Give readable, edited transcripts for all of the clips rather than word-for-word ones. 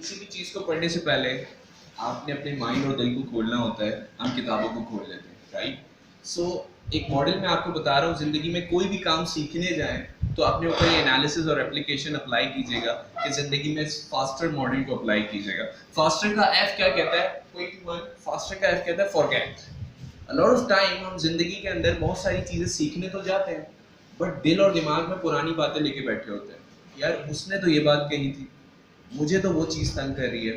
किसी भी चीज़ को पढ़ने से पहले आपने अपने माइंड और दिल को खोलना होता है। हम किताबों को खोल लेते हैं, राइट? सो एक मॉडल मैं आपको बता रहा हूँ, ज़िंदगी में कोई भी काम सीखने जाएं तो अपने ऊपर ये एनालिसिस और एप्लीकेशन अप्लाई कीजिएगा कि ज़िंदगी में फास्टर मॉडल को अप्लाई कीजिएगा। फास्टर का एफ क्या कहता है? फास्टर का एफ कहता है forget. A lot of time हम जिंदगी के अंदर बहुत सारी चीज़ें सीखने तो जाते हैं, बट दिल और दिमाग में पुरानी बातें लेके बैठे होते हैं। यार उसने तो ये बात कही थी, मुझे तो वो चीज़ तंग कर रही है।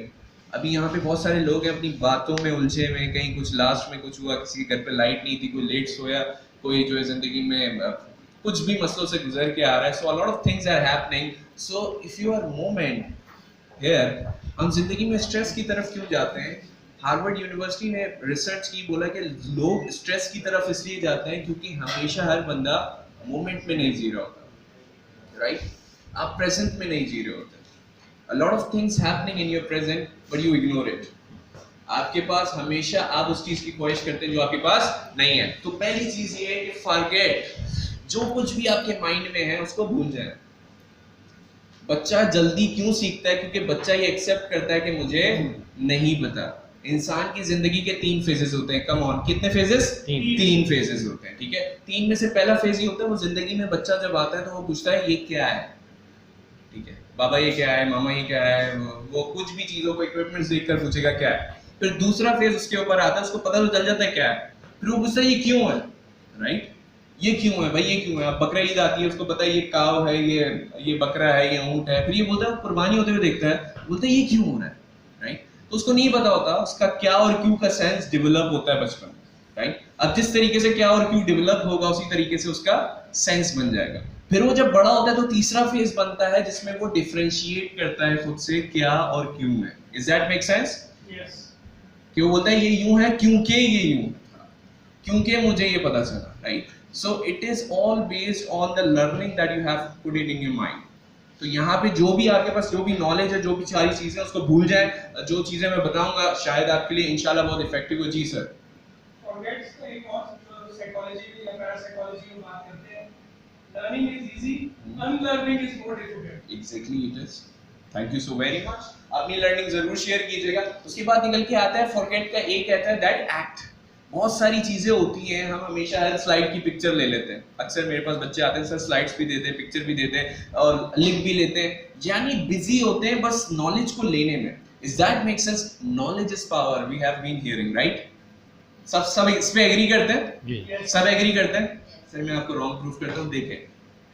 अभी यहाँ पे बहुत सारे लोग हैं अपनी बातों में उलझे हुए, कहीं कुछ लास्ट में कुछ हुआ, किसी के घर पे लाइट नहीं थी, कोई लेट सोया, कोई जो है जिंदगी में कुछ भी मसलों से गुजर के आ रहा है। So a lot of things are happening. So if you are moment here, हम जिंदगी में स्ट्रेस की तरफ क्यों जाते हैं? हार्वर्ड यूनिवर्सिटी ने रिसर्च की, बोला कि लोग स्ट्रेस की तरफ इसलिए जाते हैं क्योंकि हमेशा हर बंदा मोमेंट में नहीं जी रहा होता, राइट? आप प्रेजेंट में नहीं जी रहे होते। A lot of things happening in your present, but you ignore it. आपके पास हमेशा आप उस चीज की ख्वाहिश करते हैं जो आपके पास नहीं है। तो पहली चीज ये है कि forget, जो कुछ भी आपके माइंड में है उसको भूल जाए। बच्चा जल्दी क्यों सीखता है? क्योंकि बच्चा ये एक्सेप्ट करता है कि मुझे नहीं पता। इंसान की जिंदगी के 3 फेजेस होते हैं। कम ऑन, कितने फेजेस? 3 फेजेस होते हैं, ठीक है? 3 में से पहला फेज ये होता है, वो जिंदगी में बच्चा जब आता है तो वो पूछता है ये क्या है, ठीक है? बाबा ये क्या है, मामा ये क्या है, वो कुछ भी चीजों को इक्विपमेंट्स देखकर पूछेगा क्या है। फिर दूसरा फेज उसके ऊपर आता है, उसको पता तो चल जाता है क्या है, फिर वो पूछता है ये क्यों है, राइट? ये क्यों है भाई, ये क्यों है? अब बकरा ईद आती है, उसको पता है ये काव है, ये बकरा है, ये ऊंट है। फिर ये बोलता है, कुर्बानी होते हुए देखता है, बोलता है ये क्यों हो रहा है, राइट? तो उसको नहीं पता होता उसका क्या और क्यों का सेंस डेवलप होता है बचपन में, राइट? अब जिस तरीके से क्या और क्यों डेवलप होगा उसी तरीके से उसका सेंस बन जाएगा। फिर वो जब बड़ा होता है तो तीसरा फेज बनता है जिसमें वो डिफरेंशिएट करता है खुद से क्या और क्यों है। Is that make sense? Yes. क्यों बोलता है ये यूं है क्योंकि ये यूं, क्योंकि मुझे ये पता चला, right? So it is all based on the learning that you have put it in your mind. तो यहाँ पे जो भी आपके पास जो भी नॉलेज है, जो भी सारी चीजें, उसको भूल जाए। जो चीजें मैं बताऊंगा शायद आपके लिए इंशाल्लाह बहुत इफेक्टिव हो। जी सर। फॉरगेट्स का एक और साइकोलॉजी या पैरासाइकोलॉजी की बात करते हैं। Learning is easy, unlearning is more difficult. Exactly it is. Thank you so very much. अपनी लर्निंग जरूर शेयर कीजिएगा। उसके बाद निकल के आता है फॉरगेट का एक कहता है दैट एक्ट। बहुत सारी चीजें होती हैं, हम हमेशा हर स्लाइड की पिक्चर ले लेते हैं। अक्सर मेरे पास बच्चे आते हैं, सर स्लाइड्स भी देते हैं, पिक्चर भी देते हैं और लिख भी लेते हैं, यानी बिजी होते हैं बस नॉलेज को लेने में। Is that make sense? Knowledge is power, we have been hearing, right? सब इस पे एग्री करते हैं? सब एग्री करते हैं? सर मैं आपको रॉन्ग प्रूफ करता हूँ। देखें,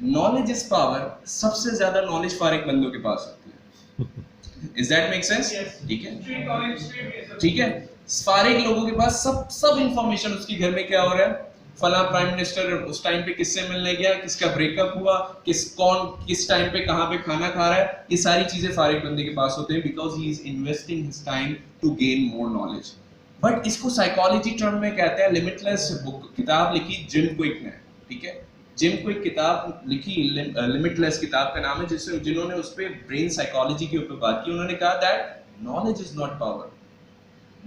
नॉलेज इज पावर, सबसे ज्यादा नॉलेज फारिग बंदों के पास होती है। Is that make sense? ठीक है, ठीक है। फारिग लोगों के पास सब इंफॉर्मेशन, उसके घर में क्या हो रहा है, फला प्राइम मिनिस्टर उस टाइम पे किससे मिलने गया, किसका ब्रेकअप हुआ, किस टाइम पे कहाँ पे खाना खा रहा है, ये सारी चीजें फारिग बंदे के पास होते हैं, because he is investing his time to gain more knowledge. But इसको साइकोलॉजी टर्म में कहते हैं लिमिटलेस। बुक किताब लिखी जिम क्विक ने, ठीक है? जिम क्विक किताब लिखी, लिमिटलेस किताब का नाम है, जिन्होंने उस पे ब्रेन साइकोलॉजी के ऊपर बात की। उन्होंने कहा that knowledge is not power,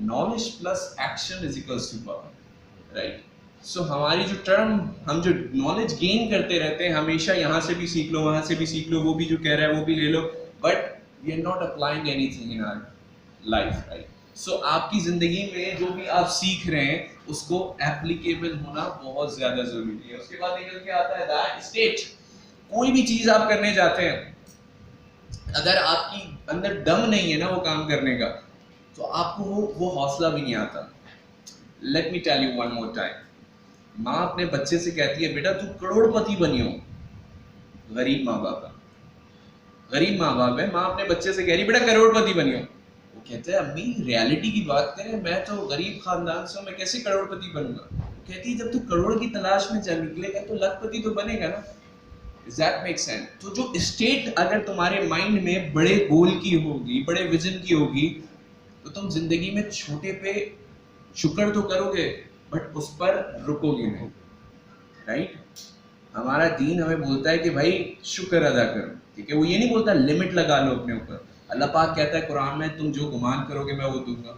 knowledge plus action is equals to power, right? So हमारी जो टर्म, हम जो नॉलेज गेन करते रहते हैं, हमेशा यहाँ से भी सीख लो, वहां से भी सीख लो, वो भी जो कह रहा है वो भी ले लो, but we are not applying anything in our life, right? So आपकी जिंदगी में जो भी आप सीख रहे हैं उसको एप्लीकेबल होना बहुत ज्यादा जरूरी है। उसके बाद निकल के आता है दैट स्टेट। कोई भी चीज आप करने जाते हैं, अगर आपकी अंदर दम नहीं है ना वो काम करने का, तो आपको वो हौसला भी नहीं आता। Let me tell you one more time. माँ अपने बच्चे से कहती है बेटा तू करोड़पति बनियो। गरीब माँ बाप है, गरीब माँ बाप है, माँ अपने बच्चे से कह रही बेटा करोड़पति बनियो। वो कहते हैं अम्मी रियलिटी की बात करें, मैं तो गरीब खानदान से हूँ, मैं कैसे करोड़पति बनूंगा? कहती है जब तू करोड़ की तलाश में चल निकलेगा तो लखपति तो बनेगा ना। Does that make sense? तो जो स्टेट अगर तुम्हारे माइंड में बड़े गोल की होगी, बड़े विजन की होगी, तो तुम जिंदगी में छोटे पे शुक्र तो करोगे बट उस पर रुकोगे नहीं, राइट? हमारा दीन हमें बोलता है कि भाई शुक्र अदा करो, ठीक है? वो ये नहीं बोलता लिमिट लगा लो अपने ऊपर। अल्लाह पाक कहता है कुरान में तुम जो गुमान करोगे मैं वो दूंगा,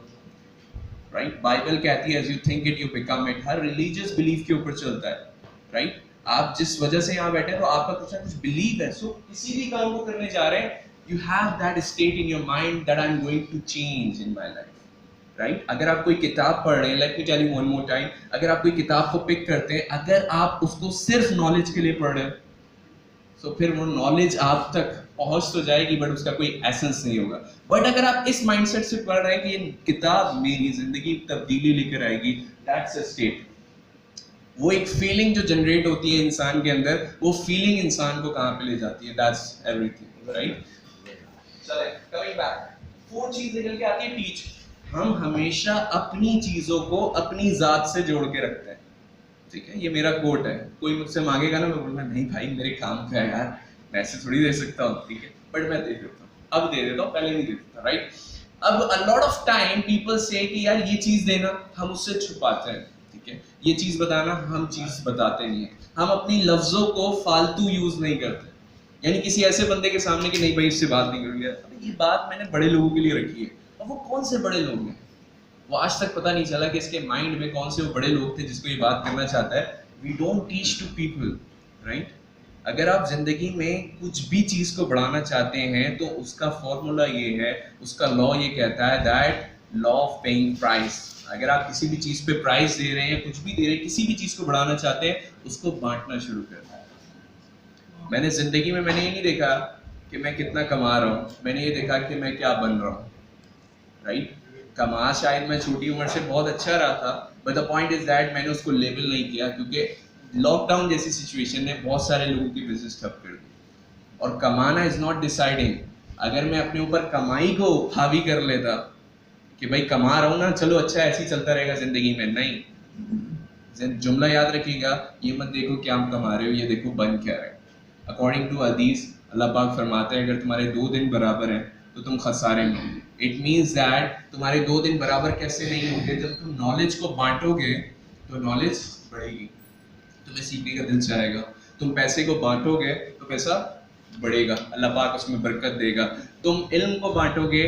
राइट? बाइबल कहती है as you think it you become it। Her religious belief के ऊपर चलता है, राइट? आप जिस वजह से यहाँ बैठे हैं तो आपका कुछ ना कुछ बिलीव है। सो किसी भी काम को करने जा रहे हैं, you have that state in your mind that I'm going to change in my life, right? अगर आप कोई किताब पढ़ रहे हैं, let me tell you one more time, अगर आप कोई किताब को पिक करते हैं, अगर आप उसको सिर्फ नॉलेज के लिए पढ़ रहे हैं, तो फिर वो नॉलेज आप तक पहुंच तो जाएगी बट उसका कोई एसेंस नहीं होगा। बट अगर आप इस माइंडसेट से पढ़ रहे हैं कि ये किताब मेरी जिंदगी तब्दीली लेकर आएगी, दैट्स अ स्टेट। वो एक फीलिंग जो जनरेट होती है इंसान के अंदर, वो फीलिंग इंसान को कहाँ पे ले जाती है, दैट्स एवरीथिंग, राइट? चले कमिंग बैक, 4 चीज निकल के आती है टीच। हम हमेशा अपनी चीजों को अपनी जात से जोड़ के रखते हैं, ठीक है? ये मेरा कोट है, कोई मुझसे मांगेगा ना, मैं बोलूँगा नहीं भाई मेरे काम का है यार, मैं ऐसे थोड़ी दे सकता हूँ, ठीक है? बट मैं दे देता हूँ, अब दे देता हूँ, पहले नहीं देता था, राइट? अब अ लॉट ऑफ टाइम पीपल से कि यार ये चीज देना, हम उससे छुपाते हैं, ठीक है? ये चीज बताना, हम चीज बताते नहीं है। हम अपनी लफ्जों को फालतू यूज नहीं करते, यानी किसी ऐसे बंदे के सामने कि नहीं भाई इससे बात नहीं करूँगी, ये बात मैंने बड़े लोगों के लिए रखी है। और वो कौन से बड़े लोग हैं, वो आज तक पता नहीं चला कि इसके माइंड में कौन से वो बड़े लोग थे जिसको ये बात करना चाहता है। We don't teach to people, right? अगर आप जिंदगी में कुछ भी चीज को बढ़ाना चाहते हैं तो उसका फॉर्मूला ये है, उसका लॉ ये कहता है that law of paying price. अगर आप किसी भी चीज पे प्राइस दे रहे हैं, कुछ भी दे रहे हैं, किसी भी चीज को बढ़ाना चाहते हैं, उसको बांटना शुरू करना है। मैंने जिंदगी में मैंने ये नहीं देखा कि मैं कितना कमा रहा हूँ, मैंने ये देखा कि मैं क्या बन रहा हूँ, राइट? कमा शायद मैं छोटी उम्र से बहुत अच्छा रहा था, but the point is that मैंने उसको लेबल नहीं किया, क्योंकि लॉकडाउन जैसी सिचुएशन ने बहुत सारे लोगों की बिजनेस ठप कर दी। और कमाना इज नॉट डिसाइडिंग। अगर मैं अपने ऊपर कमाई को हावी कर लेता कि भाई कमा रहा हूँ ना, चलो अच्छा ऐसे ही चलता रहेगा जिंदगी में, नहीं। जुमला याद रखिएगा, ये मत देखो क्या हम कमा रहे हो, ये देखो बन क्या रहे। अकॉर्डिंग टू हदीस अल्लाह पाक फरमाते हैं अगर तुम्हारे 2 दिन बराबर हैं तो तुम खसारे में हो। इट मीन्स दैट तुम्हारे 2 दिन बराबर कैसे नहीं होंगे, जब तुम नॉलेज को बांटोगे तो नॉलेज बढ़ेगी, तुम्हें सीखने का दिल चाहेगा। तुम पैसे को बांटोगे तो पैसा बढ़ेगा, अल्लाह पाक उसमें बरकत देगा। तुम इल्म को बांटोगे,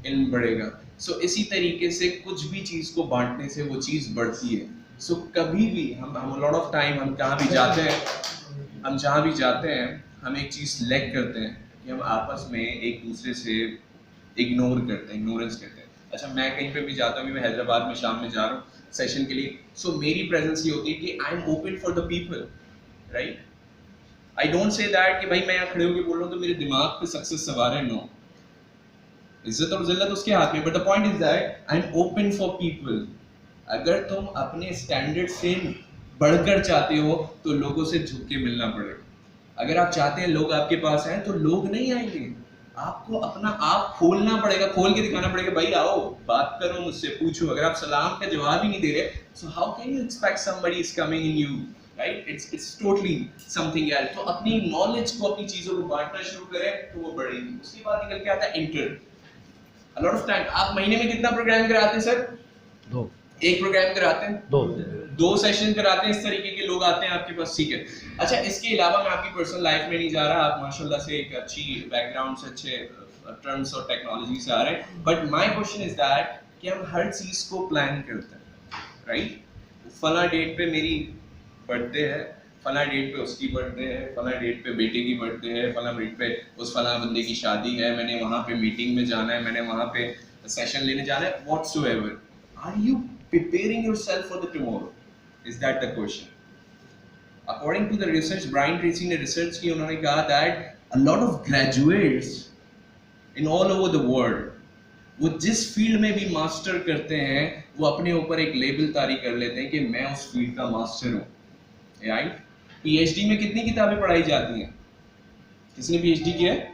इल्म बढ़ेगा। सो इसी तरीके से कुछ भी चीज़ को बांटने से वो चीज़ बढ़ती है। सो कभी भी हम लॉट ऑफ टाइम हम जहाँ भी जाते हैं हम एक चीज़ लैक करते हैं कि हम आपस में एक दूसरे से इग्नोरेंस करते हैं। अच्छा, मैं कहीं पे भी जाता हूँ, मैं हैदराबाद में शाम में जा रहा हूँ सेशन के लिए, सो मेरी प्रेजेंस ये होती है कि I am open for the people, right? I don't say that कि भाई मैं यहाँ खड़े होकर बोल रहा हूँ तो मेरे दिमाग पे सक्सेस सवार है, नो। इज्जत और जिल्लत उसके हाथ में, but the point is that I am open for people. अगर तुम अपने स्टैंडर्ड से बढ़कर चाहते हो तो लोगों से झुक के मिलना पड़ेगा। अगर आप चाहते हैं लोग आपके पास आए तो लोग नहीं आएंगे, आपको अपना आप खोलना पड़ेगा, खोल के दिखाना पड़ेगा, भाई आओ बात करो मुझसे, पूछो। अगर आप सलाम का जवाब ही नहीं दे रहे, so how can you expect somebody is coming in you, right? It's totally something यार। तो अपनी नॉलेज को, अपनी चीजों को बांटना शुरू करें तो वो बढ़ेगी। उसके बाद निकल के आता है inter. A lot of time आप महीने में कितना प्रोग्राम कराते हैं सर? 2 एक प्रोग्राम कराते हैं, 2 सेशन कराते हैं, इस तरीके के लोग आते हैं आपके पास, ठीक है? अच्छा, इसके अलावा मैं आपकी पर्सनल लाइफ में नहीं जा रहा, आप माशाल्लाह से एक अच्छी बैकग्राउंड से, अच्छे टर्म्स और टेक्नोलॉजी से आ रहे हैं, but my question is that कि हम हर चीज को प्लान करते हैं, राइट? फला डेट पे मेरी बर्थडे है, फला डेट पे उसकी बर्थडे है, फला डेट पे बेटे की बर्थडे है, फला डेट पे उस फला बंदे की शादी है, मैंने वहाँ पे मीटिंग में जाना है, मैंने वहाँ पे सेशन लेने जाना है, whatsoever. Are you preparing yourself for the tomorrow? Is that the question? According to the research, Brian Tracy ने research की, उन्होंने कहा that a lot of graduates in all over the world, वो जिस फील्ड में भी मास्टर करते हैं वो अपने ऊपर एक लेबल तारी कर लेते हैं कि मैं उस फील्ड का मास्टर हूँ, राइट? पीएचडी में कितनी किताबें पढ़ाई जाती हैं? किसने पीएचडी किया है?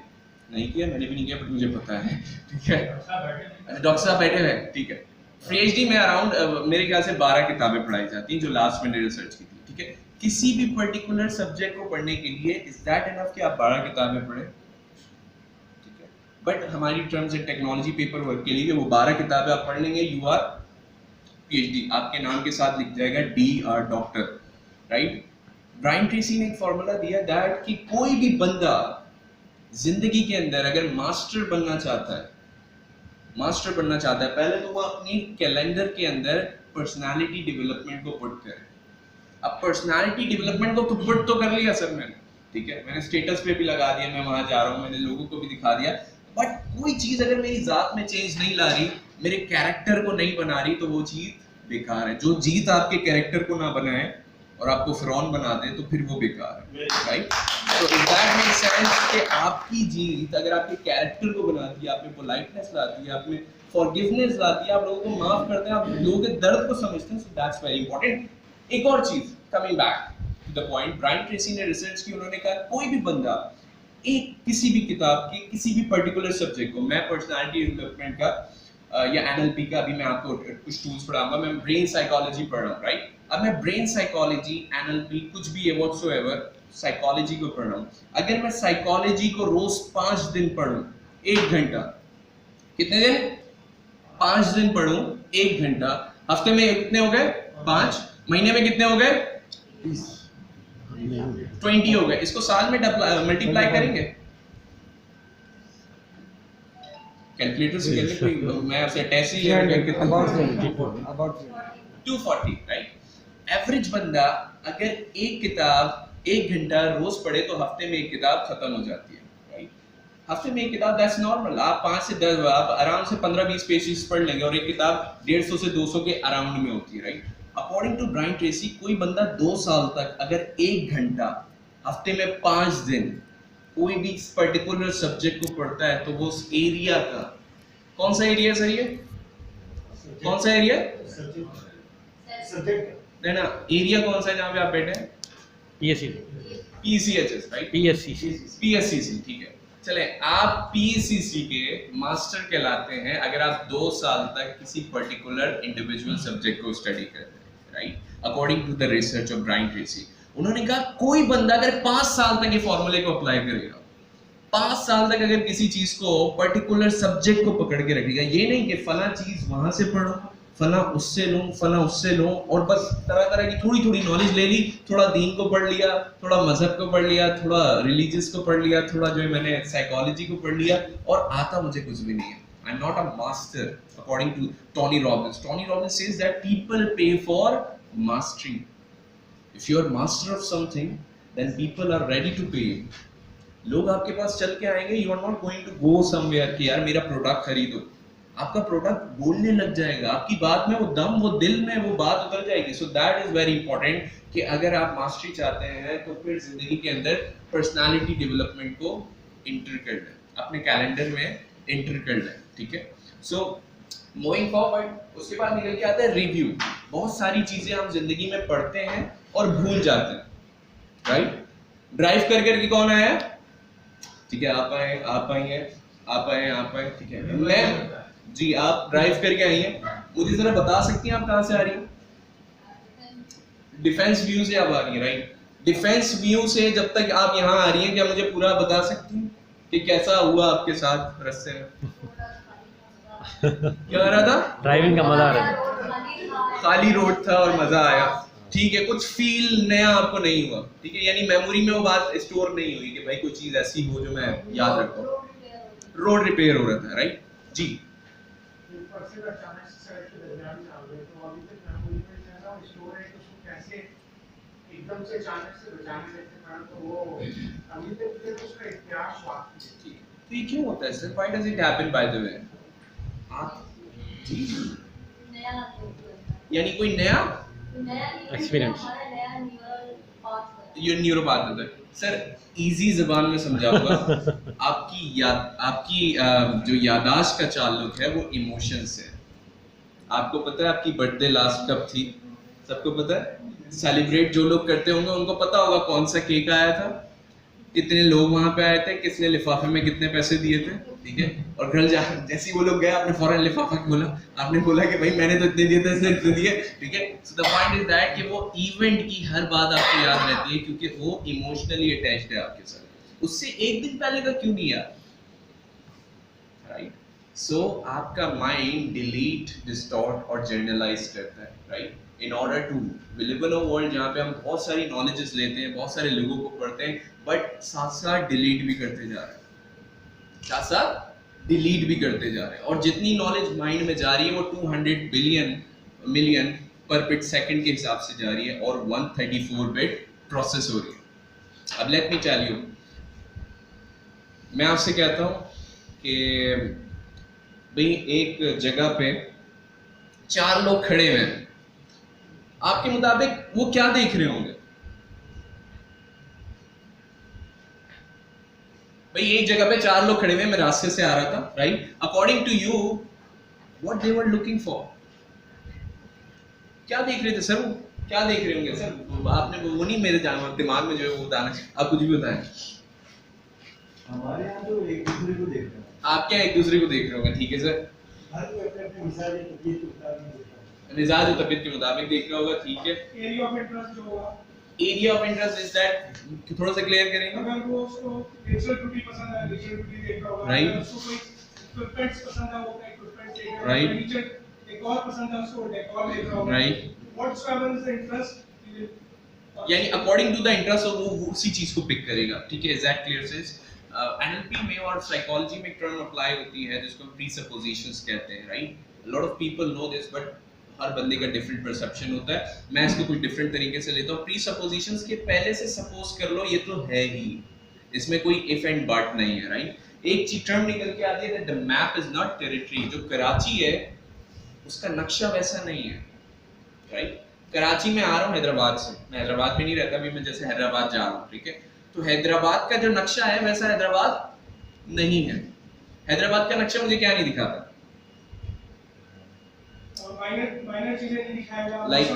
नहीं किया, मैंने भी नहीं किया, बट मुझे पता है, ठीक है? डॉक्टर साहब बैठे हुए, ठीक है? पीएचडी में अराउंड मेरे ख्याल से 12 किताबें पढ़ाई जाती हैं, जो लास्ट मैंने रिसर्च की थी, ठीक है? किसी भी पर्टिकुलर सब्जेक्ट को पढ़ने के लिए इज दैट इनफ कि आप 12 किताबें पढ़ें, ठीक है? बट हमारी terms and technology paper work के लिए वो 12 किताबें आप पढ़ लेंगे, यू आर पीएचडी, आपके नाम के साथ लिख जाएगा DR doctor, right? Brian Tracy ने एक फॉर्मूला दिया दैट कि कोई भी बंदा जिंदगी के अंदर अगर मास्टर बनना चाहता है, पहले तो वो अपनी कैलेंडर के अंदर पर्सनालिटी डेवलपमेंट को पुट करे। अब पर्सनालिटी डेवलपमेंट को तो पुट तो कर लिया सर मैंने, ठीक है? मैंने स्टेटस पे भी लगा दिया, मैं वहां जा रहा हूँ, मैंने लोगों को भी दिखा दिया, बट कोई चीज अगर मेरी जात में चेंज नहीं ला रही, मेरे कैरेक्टर को नहीं बना रही, तो वो चीज बेकार है। जो जीत आपके कैरेक्टर को ना बनाए और आपको फिरौन बना दे तो फिर वो बेकार है, राइट? तो इफ दैट मेक्स सेंस कि आपकी जीत अगर आपके कैरेक्टर को बनाती है, आप में पोलाइटनेस लाती है, आप में फॉरगिवनेस लाती है, आप लोगों को माफ करते हैं, आप लोगों के दर्द को समझते हैं, सो दैट्स वेरी इंपॉर्टेंट। एक और चीज, coming back to the point, Brian Tracy ने रिसर्च की, उन्होंने कहा कोई भी बंदा एक किसी भी किताब के किसी भी पर्टिकुलर सब्जेक्ट को, मैं पर्सनालिटी डेवलपमेंट का या एनएलपी का, अभी मैं आपको कुछ टूल्स पढ़ाऊंगा, मैं ब्रेन साइकोलॉजी पढ़ रहा हूँ, राइट? अब मैं ब्रेन साइकोलॉजी, एनएलपी, कुछ भी है व्हाटसोएवर, साइकोलॉजी को पढ़ रहा हूँ। अगर मैं साइकोलॉजी को रोज 5 दिन पढूं 1 घंटा, कितने दिन? 5 दिन पढूं 1 घंटा, हफ्ते में कितने हो गए? 5, महीने में कितने हो गए? 20 हो गए। इसको साल में मल्टीप्लाई करेंगे, कैलकुलेटर से करने कोई, मैं ऐसे टेस्ट ही ले अबाउट 240, राइट? एवरेज बंदा अगर एक किताब 1 घंटा रोज पढ़े तो हफ्ते में एक किताब खत्म हो जाती है, राइट? हफ्ते में एक किताब, दैट्स नॉर्मल। आप 5 से 10, आप आराम से 15-20 पेजेस पढ़ लेंगे और एक किताब 150 से 200 के अराउंड में होती है, right? According to Brian Tracy, कोई बंदा 2 साल तक अगर 1 घंटा हफ्ते में 5 दिन कोई भी पर्टिकुलर सब्जेक्ट को पढ़ता है तो वो उस एरिया का, कौन सा एरिया सर ये? कौन सा एरिया? नहीं ना, एरिया कौन सा है जहाँ पे आप बैठे हैं? PCHS, right? PSCC, ठीक है। चले, आप PCC के मास्टर कहलाते हैं अगर आप 2 साल तक किसी पर्टिकुलर इंडिविजुअल सब्जेक्ट को स्टडी करते हैं, right? According to the research of Brian Tracy, उन्होंने कहा कोई बंदा अगर 5 साल तक ये फॉर्मूले को अप्लाई करेगा, 5 साल तक अगर किसी चीज को, पर्टिकुलर सब्जेक्ट को पकड़ के रखेगा, ये नहीं कि फला चीज वहां से पढ़ो, फला उससे लूं, फला उससे लूं, और बस तरह तरह की थोड़ी थोड़ी नॉलेज ले ली, थोड़ा दीन को पढ़ लिया, थोड़ा मजहब को पढ़ लिया, थोड़ा रिलीजियस को पढ़ लिया, थोड़ा जो है मैंने साइकोलॉजी को पढ़ लिया, और आता मुझे कुछ भी नहीं है। I am not a master according to Tony Robbins. Tony Robbins says that people pay for mastery. If you are master of something, then people are ready to pay you. लोग आपके पास चल के आएंगे, you are not going to go somewhere कि यार मेरा product खरीदो। आपका प्रोडक्ट बोलने लग जाएगा, आपकी बात में वो दम, वो दिल में वो बात उतर जाएगी। So that is very important कि अगर आप मास्टरी चाहते हैं तो फिर जिंदगी के अंदर पर्सनालिटी डेवलपमेंट को इंटर कर लें, अपने कैलेंडर में इंटर कर लें, ठीक है? So मूविंग फॉरवर्ड, उसके बाद निकल के आता है रिव्यू। बहुत सारी चीजें हम जिंदगी में पढ़ते हैं और भूल जाते हैं, राइट? ड्राइव कर करके कौन आया? ठीक है, आप आए, आप आई हैं, आप आए, आप आए, ठीक है। मैं जी, आप ड्राइव करके आई हैं, मुझे जरा बता सकती हैं आप कहाँ से आ रही हैं? डिफेंस व्यू से आप आ रही हैं, राइट? डिफेंस व्यू से जब तक आप यहाँ आ रही हैं, क्या मुझे पूरा बता सकती हैं कि कैसा हुआ आपके साथ रास्ते में? क्या हो रहा था? ड्राइविंग का मजा आ रहा है। खाली रोड था और मजा आया, ठीक है। कुछ फील नया आपको नहीं हुआ, ठीक है? यानी मेमोरी में वो बात स्टोर नहीं हुई कि भाई कोई चीज ऐसी हो जो मैं याद रखूं। रोड रिपेयर हो रहा था, राइट? जी, एकदम से अचानक से बचाने लगते हैं तो वो अभी तक फिर उसका इतिहास वाक़ई है। ठीक है। तो ये क्यों होता है sir? Why does it happen by the way? आप जी, यानी कोई नया एक्सपीरियंस, ये न्यूरोपैथ होता है सर। इजी ज़बान में समझाऊंगा। आपकी जो याददाश्त का ताल्लुक है वो इमोशन से। आपको पता है आपकी बर्थडे लास्ट कब थी? सबको पता है? सेलिब्रेट जो लोग करते होंगे उनको पता होगा कौन सा केक आया था, कितने लोग वहां पे आए थे, किसने लिफाफे में कितने पैसे दिए थे, ठीक है? और घर जा जैसे वो लोग गए, आपने फौरन लिफाफा खोला, आपने बोला कि भाई मैंने तो इतने दिए थे, इसने इतने दिए, ठीक है? So the point is that कि वो इवेंट की हर बात आपको याद रहती है क्योंकि वो इमोशनली अटैच्ड है आपके साथ। उससे एक दिन पहले का क्यों नहीं याद, राइट? सो आपका माइंड डिलीट, डिस्टॉर्ट और जनरलाइज करता है, right? In order to we live in a world जहाँ पे हम बहुत सारी नॉलेजेस लेते हैं, बहुत सारे लोगों को पढ़ते हैं, बट साथ साथ डिलीट भी करते जा रहे हैं, साथ साथ डिलीट भी करते जा रहे हैं। और जितनी नॉलेज माइंड में जा रही है वो 200 मिलियन पर बिट सेकंड के हिसाब से जा रही है और 134 बिट प्रोसेस हो रही है। अब लेट मी टेल यू, मैं आपसे कहता हूँ कि भाई एक जगह पे 4 लोग खड़े हुए हैं, आपके मुताबिक वो क्या देख रहे होंगे? भाई एक जगह पे 4 लोग खड़े हुए, मैं रास्ते से आ रहा था, right? According to you what they were looking for? क्या देख रहे थे सर? वो क्या देख रहे होंगे सर? आपने वो नहीं, मेरे दिमाग में जो है वो बताना, आप कुछ भी बताएं। हमारे यहाँ तो एक दूसरे को देख रहे हैं। आप क्या एक दूसरे को देख रहे होंगे? ठीक है सर, हर कोई अपने अपने मिजाज या तबीयत के मुताबिक देख रहा है। मिजाज और तबीयत के मुताबिक देख रहा होगा, ठीक है। एरिया ऑफ इंटरेस्ट जो होगा, area of interest is that, थोड़ा सा क्लियर करेंगे। अगर वो उसको नेचुरल ब्यूटी पसंद है, नेचुरल ब्यूटी देख रहा होगा। Right. अगर उसको कोई इक्विपमेंट्स पसंद है, वो अपना इक्विपमेंट देख रहा होगा। Right. फर्नीचर डेकोर पसंद है, उसको डेकोर देख रहा होगा। Right. Whatsoever is the interest, यानी अकॉर्डिंग टू द इंटरेस्ट वो उसी चीज को पिक करेगा, ठीक है। Exact clear sense. एनएलपी में और साइकोलॉजी में एक टर्म अप्लाई होती है जिसको प्रीसपोजिशंस कहते हैं, right? Lot of people know this, but हर बंदे का डिफरेंट परसेप्शन होता है। मैं इसको कुछ डिफरेंट तरीके से लेता हूँ। प्रीसपोजिशंस के पहले से सपोज कर लो ये तो है ही, इसमें कोई इफ एंड बट नहीं है, राइट? एक चीज टर्म निकल के आती है that the map is not territory. जो कराची है उसका नक्शा वैसा नहीं है, राइट? कराची में आ रहा हूँ हैदराबाद से, मैं हैदराबाद में नहीं रहता अभी, मैं जैसे हैदराबाद जा रहा हूँ, ठीक है? तो हैदराबाद का जो नक्शा है वैसा हैदराबाद नहीं है। हैदराबाद का नक्शा मुझे क्या नहीं दिखाता? माइनर चीजें नहीं दिखाएगा। Like,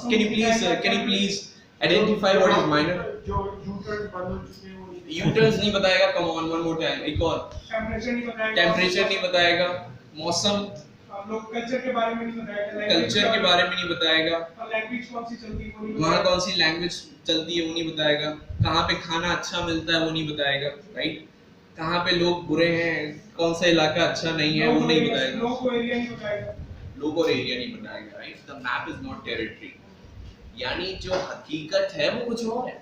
can you please identify what is minor? जो U-turn बंद हो चुके हैं वो U-turns नहीं बताएगा, come on one more time, एक और। टेम्परेचर नहीं बताएगा। टेम्परेचर नहीं बताएगा, मौसम, आप लोग कल्चर के बारे में नहीं बताएगा। कल्चर के बारे में नहीं बताएगा, लैंग्वेज कौन सी चलती है वो नहीं वहाँ बताएगा। कौन सी लैंग्वेज चलती है वो नहीं बताएगा, कहाँ पे खाना अच्छा मिलता है वो नहीं बताएगा, राइट? कहाँ पे लोग बुरे हैं, कौन सा इलाका अच्छा नहीं है वो नहीं बताएगा, लोग को एरिया नहीं बताएगा, लोग और एरिया नहीं बताएगा, right? The map is not territory. यानी जो हकीकत है वो कुछ और है।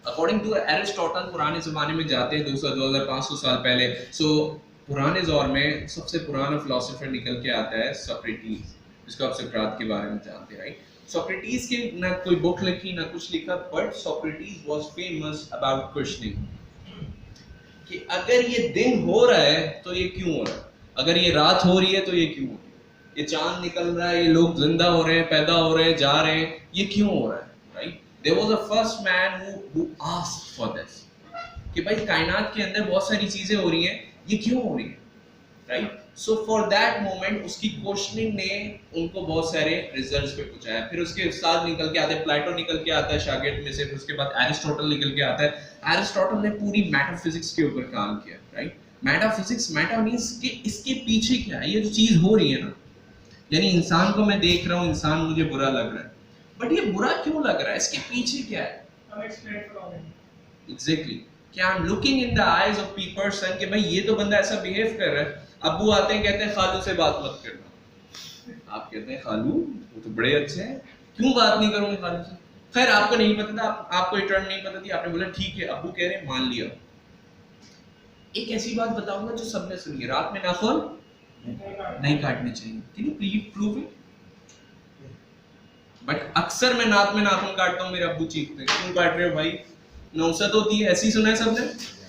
अकॉर्डिंग टू एरिस्टोटल, पुराने ज़माने में जाते हैं 2500 साल पहले। सो पुराने दौर में सबसे पुराना फिलोसोफर निकल के आता है सोक्रेटिस, जिसको आप सोक्रात के बारे में जानते हैं, राइट? सोक्रेटिस की ना कोई बुक लिखी ना कुछ लिखा, but Socrates was famous about questioning कि अगर ये दिन हो रहा है तो ये क्यों हो रहा है, अगर ये रात हो रही है तो ये क्यों हो रही है, ये चांद निकल रहा है, ये लोग जिंदा हो रहे हैं, पैदा हो रहे हैं, जा रहे हैं, ये क्यों हो रहा है, right? There was a first man who asked for this कि भाई कायनात के अंदर बहुत सारी चीजें हो रही हैं, ये क्यों हो रही है, right? So for that moment उसकी क्वेश्चनिंग ने उनको बहुत सारे रिजल्ट्स पे पहुंचाया। फिर उसके साथ निकल के आते हैं, प्लेटो निकल के आता है शागिर्द में से, फिर उसके बाद एरिस्टोटल निकल के आता है। एरिस्टोटल ने पूरी मेटाफिजिक्स के ऊपर काम किया, राइट? मेटाफिजिक्स, मेटा मींस कि इसके पीछे क्या है, ये जो चीज हो रही है ना, यानी इंसान को मैं देख रहा हूँ, इंसान मुझे बुरा लग रहा है, बट ये बुरा क्यों लग रहा है, इसके पीछे क्या है? एग्जैक्टली, क्या I am looking in the eyes of person कि भाई ये तो बंदा ऐसा बिहेव कर रहा है। अब्बू आते हैं कहते हैं खालू से बात मत करना, आप कहते हैं खालू वो तो बड़े अच्छे हैं, क्यों बात नहीं करूंगी खालू से? खैर आपको नहीं पता था, आपको ये टर्म नहीं पता थी, आपने बोला ठीक है, अब्बू कह रहे हैं मान लिया। एक ऐसी बात बताऊंगा जो सबने सुनी है, रात में नाखून नहीं काटने चाहिए। Can you please prove it? But अक्सर मैं रात में नाखून काटता हूँ, मेरे अब्बू चीखते हैं क्यों काट रहे हो भाई, नौसत होती है, ऐसी सुना है सबने?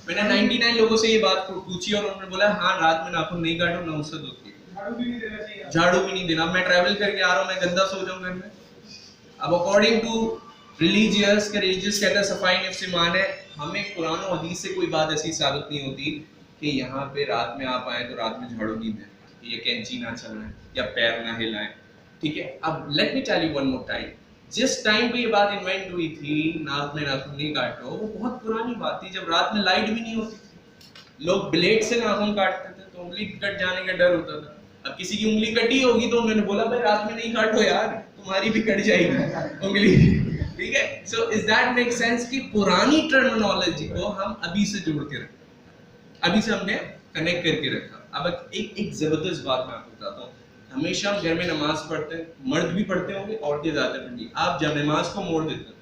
मैंने 99 लोगों से ये बात पूछी और उन्होंने बोला हाँ रात में नाखून नहीं काटो, नौसत होती है। झाड़ू भी नहीं देना, मैं ट्रैवल करके आ रहा हूँ, मैं गंदा सो जाऊँ घर में। अब अकॉर्डिंग टू रिलीजियस कहता है सफाई नफ्स ईमान है, हमें कुरान और हदीस से कोई बात ऐसी साबित नहीं होती कि यहाँ पे रात में आप आए तो रात में झाड़ू नहीं दें, या कैंची ना चलाएं या पैर ना हिलाएं, ठीक है? अब let me tell you one more time, जिस टाइम पे ये बात इन्वेंट हुई थी नाक में नाखून नहीं काटो, वो बहुत पुरानी बात थी जब रात में लाइट भी नहीं होती थी, लोग ब्लेड से नाखून काटते थे तो उंगली कट जाने का डर होता था। अब किसी की उंगली कटी होगी तो उन्होंने बोला भाई रात में नहीं काटो यार, तुम्हारी भी कट जाएगी उंगली, ठीक है? So is that make sense कि पुरानी टर्मिनोलॉजी को हम अभी से जोड़ के रखा, अभी से हमने कनेक्ट करके रखा। अब एक जबरदस्त बात मैं आपको बताता हूँ, हमेशा हम घर में नमाज पढ़ते हैं, मर्द भी पढ़ते होंगे, औरतें ज्यादा पढ़ती, आप जब नमाज को मोड़ देते हो,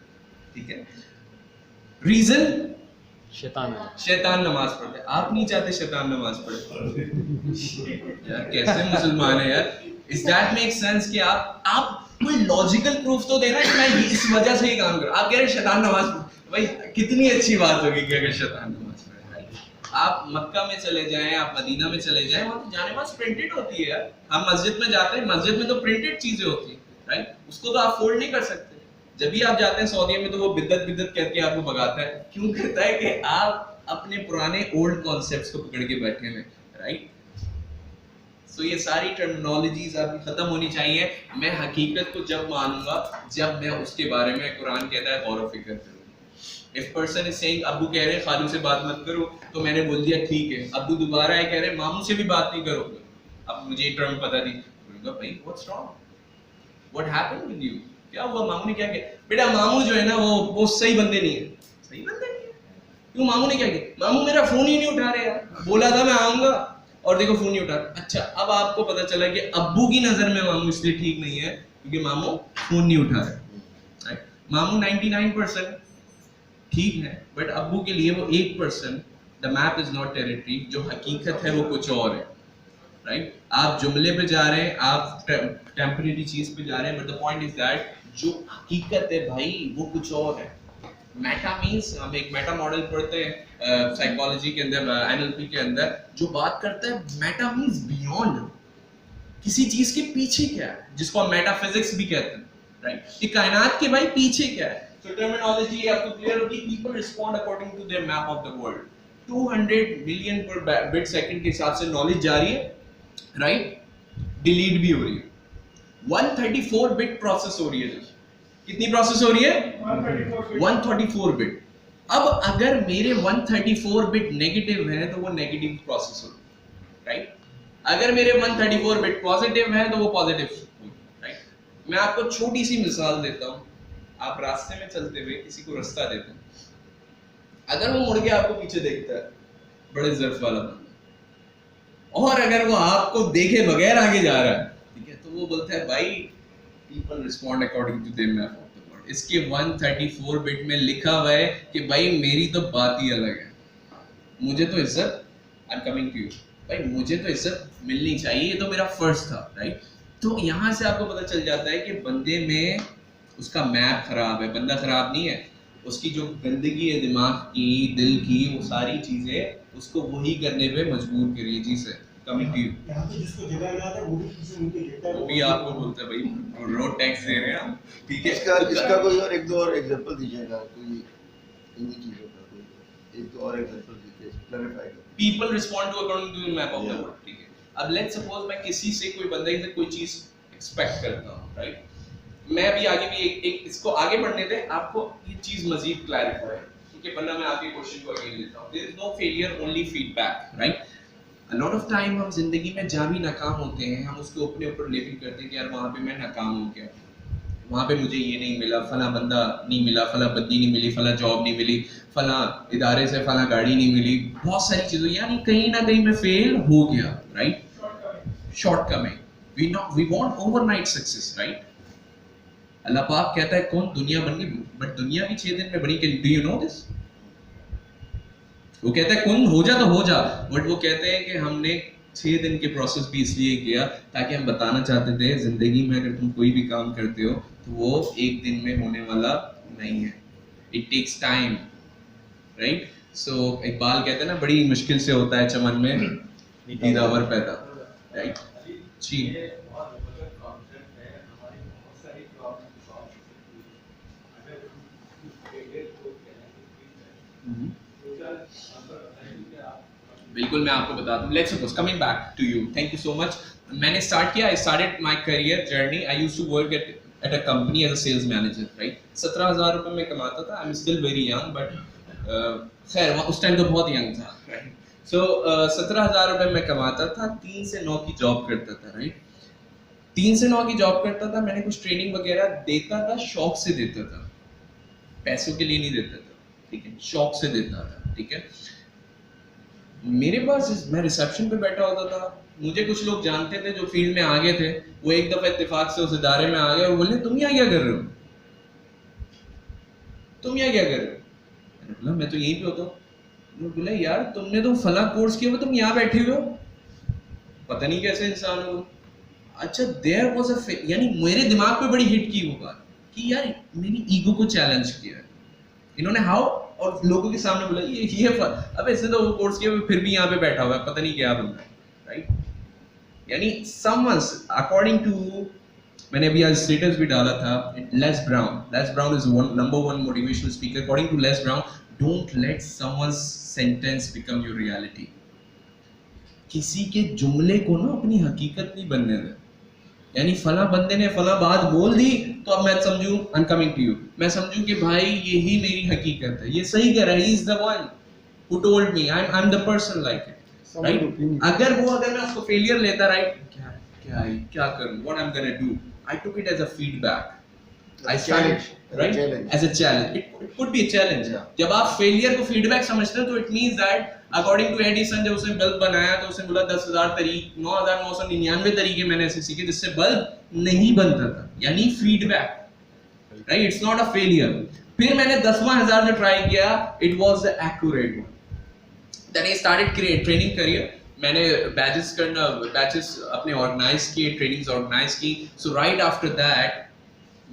ठीक है? रीजन शैतान नमाज पढ़ते हैं, आप नहीं चाहते शैतान नमाज पढ़े यार, कैसे मुसलमान है यार? इज दैट मेक सेंस कि आप कोई लॉजिकल प्रूफ तो देना कि मैं इस वजह से ही काम कर, आप कह रहे शैतान नमाज पढ़े, भाई कितनी अच्छी बात होगी कि अगर शैतान नमाज पढ़े। आप मक्का में चले जाएं, आप मदीना में चले जाएं, वहाँ तो जानेमाज प्रिंटेड होती है यार। हम मस्जिद में जाते हैं, मस्जिद में तो प्रिंटेड चीजें होती हैं, राइट? उसको तो आप फोल्ड नहीं कर सकते। जब भी आप जाते हैं सऊदी में तो वो बिद्दत बिद्दत करके आपको भगाता है। क्यों करता है? कि आप अपने पुराने ओल्ड कॉन्सेप्ट्स को पकड़ के बैठे हैं, राइट? सो ये सारी टर्मिनोलॉजीज आपकी खत्म होनी चाहिए। मैं हकीकत को जब मानूंगा जब मैं उसके बारे में, कुरान कहता है, गौर व फिक्र करूंगा। इफ पर्सन इज सेइंग अब्बू कह रहे हैं खालू से बात मत करो, तो मैंने बोल दिया ठीक है। अब्बू दोबारा है कह रहे हैं मामू से भी बात नहीं करोगे, अब मुझे ये टर्म पता नहीं, बोलूंगा भाई what's wrong, what happened with you, क्या हुआ? मामू ने क्या किया? बेटा मामू जो है ना वो सही बंदे नहीं है। सही बंदे नहीं है? क्यों? मामू ने क्या किया? मामू मेरा फोन ही नहीं उठा रहे यार, बोला था मैं आऊंगा और देखो फोन नहीं उठा। अच्छा, अब आपको पता चला कि अब्बू की नजर में मामू इसलिए ठीक नहीं है क्योंकि मामू फोन नहीं उठा रहे, राइट? मामू 99% ठीक है, बट अब्बू के लिए वो 1%, the map is not territory, जो हकीकत है वो कुछ और है, राइट? आप जुमले पे जा रहे हैं, आप टेम्परेरी चीज पे जा रहे हैं, but the point is that जो हकीकत है भाई वो कुछ और है। मेटा मीन्स, हम एक मेटा मॉडल पढ़ते हैं साइकोलॉजी के अंदर, एनएलपी के अंदर, जो बात करता है मेटा मीन्स बियॉन्ड, किसी चीज के पीछे क्या है, जिसको हम मेटाफिजिक्स भी कहते हैं, राइट? कि कायनात के भाई पीछे क्या है। So terminology आपको क्लियर होगी। People respond according to their map of the world. 200 million per bit second के हिसाब से नॉलेज जा रही है, राइट? डिलीट भी हो रही है। 134 बिट प्रोसेस हो रही है। कितनी प्रोसेस हो रही है? 134 बिट। अब अगर मेरे 134 बिट नेगेटिव है तो वो नेगेटिव प्रोसेस हो रही है, राइट? अगर मेरे 134 बिट पॉजिटिव है तो वो पॉजिटिव, राइट? मैं आपको छोटी सी मिसाल देता हूँ। आप रास्ते में चलते हुए किसी को रास्ता देते हैं, अगर वो मुड़ के आपको पीछे देखता है, बड़े ज़र्फ वाला बंदा, और अगर वो आपको देखे बगैर आगे जा रहा है, ठीक है, तो वो बोलता है भाई people respond according to their map of the world. इसके 134 बिट में लिखा हुआ है कि भाई मेरी तो बात ही अलग है, मुझे तो इज्जत, I am coming to you, भाई मुझे तो इज्जत मिलनी चाहिए, ये तो मेरा फर्ज था, राइट? तो यहाँ से आपको पता चल जाता है कि बंदे में उसका मैप खराब है। बंदा खराब नहीं है, उसकी जो गंदगी है दिमाग की, दिल की, वो सारी चीजें उसको वही करने पे मजबूर कर रही है। जी सर, कमिंग टू यू। यहाँ पे जिसको जगह ना आता है वो भी किसी उनके लेता है, वो भी आपको बोलता है भाई रोड टैक्स दे रहे हैं हम, ठीक है? इसका कोई और एक दो और एग्जांपल दीजिएगा, कोई इन्हीं चीजों का कोई एक दो और एग्जांपल दीजिए, क्लैरिफाई करें। People respond to according to the map of the world, ठीक है? अब लेट्स सपोज मैं किसी से, कोई बंदे से कोई चीज एक्सपेक्ट करता हूँ, राइट? मैं अभी आगे भी एक इसको आगे बढ़ने दें, आपको ये चीज मजीद क्लैरिफाई, ठीक है? वरना मैं आपके क्वेश्चन को अगेन लेता हूँ। There is no failure, only feedback, right? A lot of time हम जिंदगी में जहाँ भी नाकाम होते हैं, हम उसको अपने ऊपर लेबल करते हैं कि यार वहाँ पे मैं नाकाम हो गया, वहाँ पे मुझे ये नहीं मिला, फला बंदा नहीं मिला, फला बंदी नहीं मिली, फला जॉब नहीं मिली, फला इदारे से फला गाड़ी नहीं मिली, बहुत सारी चीज़ों, यानी कहीं ना कहीं मैं फेल हो गया, right? Shortcoming, we want overnight success, right? अल्लाह पाक कहता है कौन दुनिया बनी, बट दुनिया भी 6 दिन में बनी। Do you know this? वो कहता है कौन हो जा तो हो जा, बट वो कहते हैं कि हमने 6 दिन के प्रोसेस भी इसलिए किया ताकि हम बताना चाहते थे जिंदगी में अगर तुम कोई भी काम करते हो तो वो एक दिन में होने वाला नहीं है, इट टेक्स टाइम, राइट? सो इकबाल कहते हैं ना, बड़ी मुश्किल से होता है चमन में दीदावर पैदा, राइट? जी बिल्कुल, मैं आपको बता दूं। Let's suppose, coming back to you, thank you so much. मैंने स्टार्ट किया, I started my career journey, I used to work at a company as a sales manager, right? 17,000 रुपए में कमाता था। I am still very young, but खैर उस time तो बहुत यंग था, राइट? सो 17,000 रुपए में कमाता था, 3 से 9 की जॉब करता था, राइट? 3 से 9 की जॉब करता था। मैंने कुछ ट्रेनिंग वगैरह देता था, शौक से देता था, पैसों के लिए नहीं देता था, ठीक है? शौक से देता था, ठीक है? मेरे पास मैं रिसेप्शन पे बैठा होता था, मुझे कुछ लोग जानते थे जो फील्ड में आगे थे, वो एक दफा इत्तेफाक से उस इदारे में आ गए और बोले तुम यहाँ क्या कर रहे हो, तुम यहाँ क्या कर रहे हो? मैंने बोला मैं तो यहीं पे होता हूँ। बोला यार तुमने तो फला कोर्स किया हुआ, तुम यहाँ बैठे हुए हो, पता नहीं कैसे इंसान हो। अच्छा, देयर वाज अ, यानी मेरे दिमाग पे बड़ी हिट की वो बात कि यार मेरी ईगो को चैलेंज किया है इन्होंने। हाउ? और लोगों के सामने बोला ये अबे इसने तो वो कोर्स किया फिर भी यहाँ पे बैठा हुआ है, पता नहीं क्या बंदा है, राइट। यानी someone's according to, मैंने अभी आज स्टेटस भी डाला था, Les Brown is number one motivational speaker. According to Les Brown, don't let someone's sentence become your reality. किसी के जुमले को ना अपनी हकीकत नहीं बनने दे। यानी फला बंदे ने फला बात बोल दी तो अब मैं समझूं I am coming to you, मैं समझूं कि भाई यही मेरी हकीकत है, ये सही कह रहा है, he is the one who told me, I am the person like it, right. अगर मैं उसको फेलियर लेता, राइट, क्या करूं, what I am gonna do, I took it as a feedback, I started, right, as a challenge. It could be a challenge. जब आप failure को feedback समझते हो तो it means that according to Edison, जब उसने बल्ब बनाया तो उसने बोला 9,999 तरीके मैंने ऐसे सीखे जिससे बल्ब नहीं बनता था, यानी feedback, right, it's not a failure. फिर मैंने 10वां हजार जो ट्राई किया, it was the accurate one, then I started training career. मैंने बैचेस अपने ऑर्गेनाइज किए, ट्रेनिंग्स ऑर्गेनाइज की, सो राइट आफ्टर दैट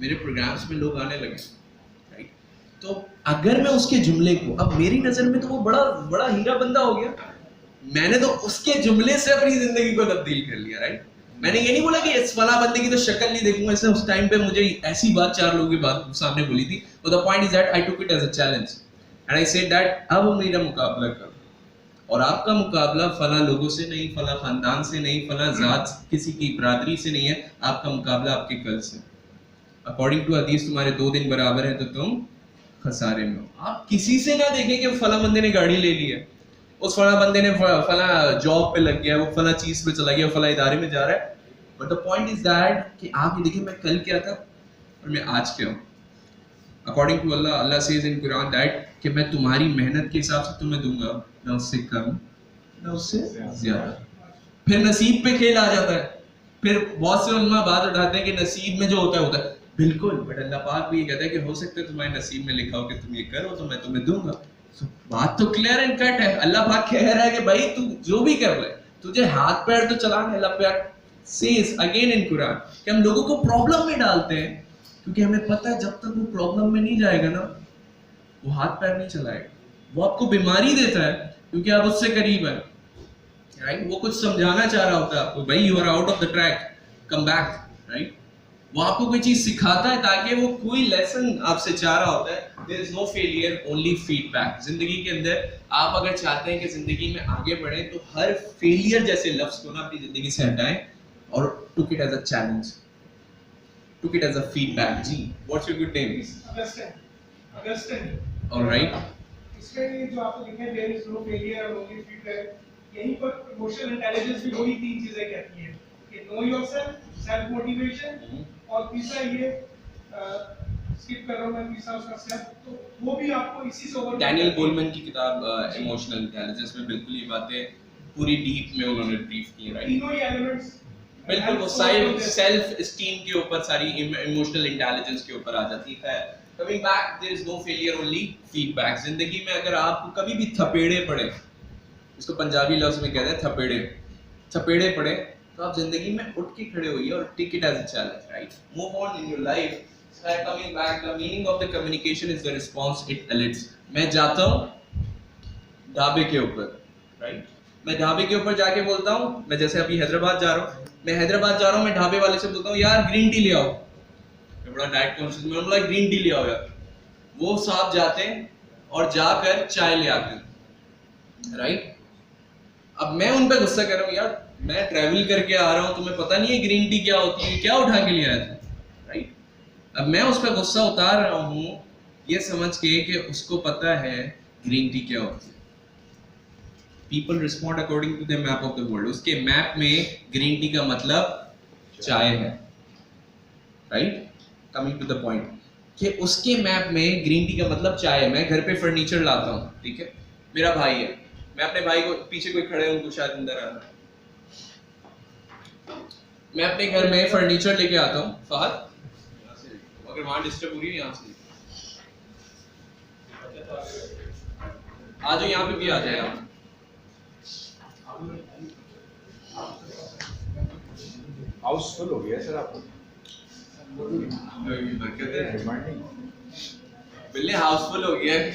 मेरे प्रोग्राम्स में लोग आने लगे, राइट। तो अगर मैं उसके जुमले को, अब मेरी नजर में तो वो बड़ा हीरा बंदा हो गया, मैंने तो उसके जुमले से अपनी जिंदगी को तब्दील कर लिया, राइट। मैंने ये नहीं बोला कि इस फला बंदे की तो शक्ल नहीं देखूंगा, इसने उस टाइम पे मुझे ऐसी बात 4 लोगों की बात सामने बोली थी, तो the point is that I took it as a challenge and I said that अब मेरा मुकाबला करो, और आपका मुकाबला फला लोगों से नहीं, फला खानदान से नहीं, फला जात किसी की बरादरी से नहीं है, आपका मुकाबला आपके कल से। अकॉर्डिंग टू हदीस तुम्हारे 2 दिन बराबर है तो तुम खसारे में हो। आप किसी से ना देखें कि फला बंदे ने गाड़ी ले ली है, उस फला बंदे ने फला जॉब पे लग गया, वो फला चीज पे चला गया, फला इदारे में जा रहा है, but the point is that कि आप ये देखिए मैं कल क्या था और मैं आज क्या हूँ। According to Allah, Allah says in Quran that कि मैं तुम्हारी मेहनत के हिसाब से तुम्हें दूंगा, ना उससे कम ना उससे ज्यादा। फिर नसीब पे खेल आ जाता है। फिर बहुत से उलमा बात उठाते हैं कि नसीब में जो होता है बिल्कुल, बट अल्लाह पाक भी ये कहता है कि हो सकता है तुम्हारे नसीब में लिखा हो कि तुम ये करो तो मैं तुम्हें दूंगा। So, बात तो क्लियर एंड कट है। अल्लाह पाक कह रहा है कि भाई तू जो भी कर ले, तुझे हाथ पैर तो चलाने। अल्लाह पाक सेज अगेन इन कुरान कि हम लोगों को प्रॉब्लम में डालते हैं क्योंकि हमें पता है जब तक वो प्रॉब्लम में नहीं जाएगा ना, वो हाथ पैर नहीं चलाएगा। वो आपको बीमारी देता है क्योंकि आप उससे करीब है, राइट। वो कुछ समझाना चाह रहा होता है आपको, भाई you are out of the track, come back, right. वो आपको कोई चीज सिखाता है ताकि वो कोई लेसन आपसे चाह रहा होता है। There is no failure, only feedback. जिंदगी के अंदर आप अगर चाहते हैं कि जिंदगी में आगे बढ़े तो हर फेलियर जैसे लफ्ज को ना अपनी जिंदगी से हटाएं और took it as a challenge, took it as a feedback. जी, what's your good name? Augustine. Alright, इसमें जो आपने लिखा है देयर इज नो फेलियर और ओनली फीडबैक, यहीं पर इमोशनल इंटेलिजेंस भी वही 3 चीजें कहती है कि नो योरसेल्फ, सेल्फ मोटिवेशन, और तीसरा ये स्किप कर रहा हूं मैं, तीसरा उसका सेल्फ, तो वो भी आपको इसी से ओवर। डैनियल गोलमैन की किताब इमोशनल इंटेलिजेंस में बिल्कुल ये बातें पूरी डीप में उन्होंने ब्रीफ की है, राइट। तीनों ही एलिमेंट्स बिल्कुल वो सेल्फ एस्टीम के ऊपर, सारी इमोशनल इंटेलिजेंस के ऊपर आ जाती है। Coming back, there is no failure, only feedback. जिंदगी में अगर आपको कभी भी थपेड़े पड़े, इसको पंजाबी लफ्ज में कहते हैं थपेड़े पड़े, तो आप जिंदगी में उठ के खड़े होइए और take it as a challenge, right. Move on in your life. Coming back, the meaning of the communication is the response it elicits. मैं जाता हूं ढाबे के ऊपर, राइट। मैं ढाबे के ऊपर जाके बोलता हूं, मैं जैसे अभी हैदराबाद जा रहा हूं, मैं ढाबे वाले से बोलता हूं यार ग्रीन टी ले आओ। मैं बड़ा डाइट कॉन्शियस, मैं बोला ग्रीन टी ले आओ यार। वो साहब जाते हैं और जाकर चाय ले आते हैं, राइट। अब मैं उन पे गुस्सा कर रहा हूं, यार मैं ट्रैवल करके आ रहा हूं, तुम्हें पता नहीं है ग्रीन टी क्या होती है, क्या उठा के ले आया था, राइट। अब मैं उस पर गुस्सा उतार रहा हूं ये समझ के कि उसको पता है ग्रीन टी क्या होती है। People respond according to the map of the world. उसके मैप में ग्रीन टी का मतलब चाय है, राइट। कमिंग टू द पॉइंट कि उसके मैप में ग्रीन टी का मतलब चाय है। मैं घर पे फर्नीचर लाता हूँ, ठीक है, मेरा भाई है, मैं अपने भाई को, पीछे कोई खड़े हैं उनको शायद अंदर आना, मैं अपने घर में फर्नीचर लेके आता हूँ। फहद अगर वहां डिस्टर्ब हो रही है यहाँ से आ जाओ, यहाँ पे भी आ जाए आप। हाउसफुल हो गया सर आपको, बरकत है, डिमांडिंग बिल्ले हाउसफुल हो गया है।